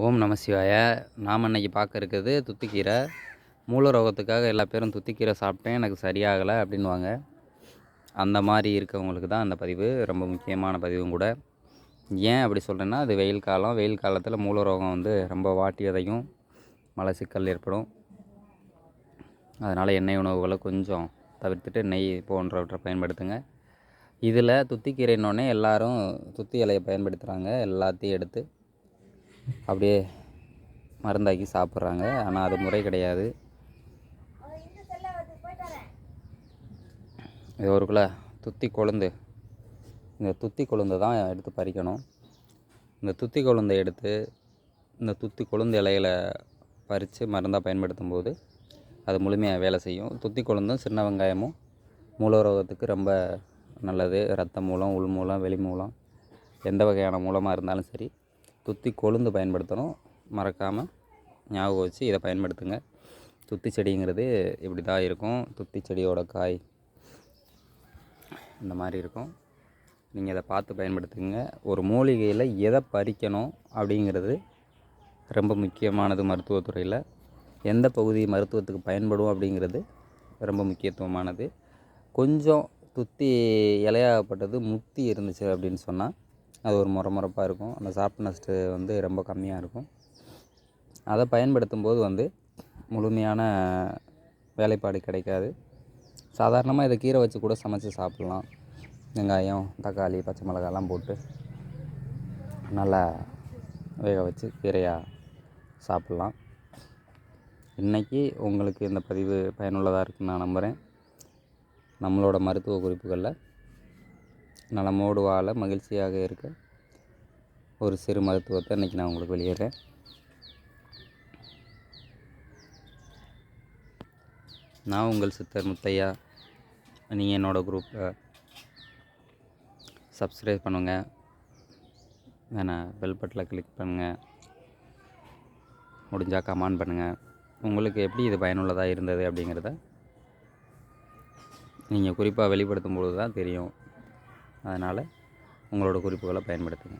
ஓம் நம சிவாய. நாம் இன்னைக்கு பார்க்க இருக்கிறது துத்திக்கீரை. மூல ரோகத்துக்காக எல்லா பேரும் துத்திக்கீரை சாப்பிட்டேன், எனக்கு சரியாகலை அப்படின்வாங்க. அந்த மாதிரி இருக்கவங்களுக்கு தான் அந்த பதிவு ரொம்ப முக்கியமான பதிவும் கூட. ஏன் அப்படி சொல்கிறேன்னா, அது வெயில் காலம். வெயில் காலத்தில் மூல ரோகம் ரொம்ப வாட்டி விதையும், மலச்சிக்கல் ஏற்படும். அதனால் எண்ணெய் உணவுகளை கொஞ்சம் தவிர்த்துட்டு நெய் போன்றவற்றை பயன்படுத்துங்க. இதில் துத்திக்கீரைன்னொடனே எல்லாரும் துத்தி இலையை பயன்படுத்துகிறாங்க. எல்லாத்தையும் எடுத்து அப்படியே மருந்தாக்கி சாப்பிட்றாங்க. ஆனால் அது முறை கிடையாது. இது ஒரு குள்ள துத்தி கொழுந்து, இந்த துத்தி கொழுந்தை தான் எடுத்து பறிக்கணும். இந்த துத்தி கொழுந்தை எடுத்து இந்த துத்தி கொழுந்து இலைகளை பறித்து மருந்தாக பயன்படுத்தும் போது அது முழுமையாக வேலை செய்யும். துத்தி கொழுந்தும் சின்ன வெங்காயமும் மூல ரோகத்துக்கு ரொம்ப நல்லது. இரத்த மூலம், உள் மூலம், வெளி மூலம், எந்த வகையான மூலமாக இருந்தாலும் சரி துத்தி கொழுந்து பயன்படுத்தணும். மறக்காமல் ஞாபகம் வச்சு இதை பயன்படுத்துங்க. துத்தி செடிங்கிறது இப்படி தான் இருக்கும். துத்தி செடியோட காய் இந்த மாதிரி இருக்கும். நீங்கள் இதை பார்த்து பயன்படுத்துங்க. ஒரு மூலிகையில் எதை பறிக்கணும் அப்படிங்கிறது ரொம்ப முக்கியமானது. மருத்துவத்துறையில் எந்த பகுதி மருத்துவத்துக்கு பயன்படும் அப்படிங்கிறது ரொம்ப முக்கியத்துவமானது. கொஞ்சம் துத்தி இலையாகப்பட்டது முத்தி இருந்துச்சு அப்படின்னு சொன்னால் அது ஒரு முறப்பாக இருக்கும். அந்த சாஃப்ட்னஸ்ட்டு ரொம்ப கம்மியாக இருக்கும். அதை பயன்படுத்தும் போது முழுமையான வேலைப்பாடு கிடைக்காது. சாதாரணமாக இதை கீரை வச்சு கூட சமைச்சு சாப்பிட்லாம். வெங்காயம், தக்காளி, பச்சை மிளகாலாம் போட்டு நல்லா வேக வச்சு கீரையாக சாப்பிட்லாம். இன்றைக்கி உங்களுக்கு இந்த பதிவு பயனுள்ளதாக இருக்குன்னு நான் நம்புகிறேன். நம்மளோட மருத்துவ குறிப்புகளில் நலமோடு வாழ, மகிழ்ச்சியாக இருக்க ஒரு சிறு மருத்துவத்தை இன்றைக்கி நான் உங்களுக்கு வெளியிடுறேன். நான் உங்கள் சித்தர் முத்தையா. நீங்கள் என்னோடய குரூப்பை சப்ஸ்கிரைப் பண்ணுங்கள், பெல் பட்டனில் கிளிக் பண்ணுங்கள், முடிஞ்சால் கமெண்ட் பண்ணுங்கள். உங்களுக்கு எப்படி இது பயனுள்ளதாக இருந்தது அப்படிங்கிறத நீங்கள் குறிப்பாக வெளிப்படுத்தும் பொழுது தான் தெரியும். அதனால் உங்களோட குறிப்புகளை பயன்படுத்துங்க.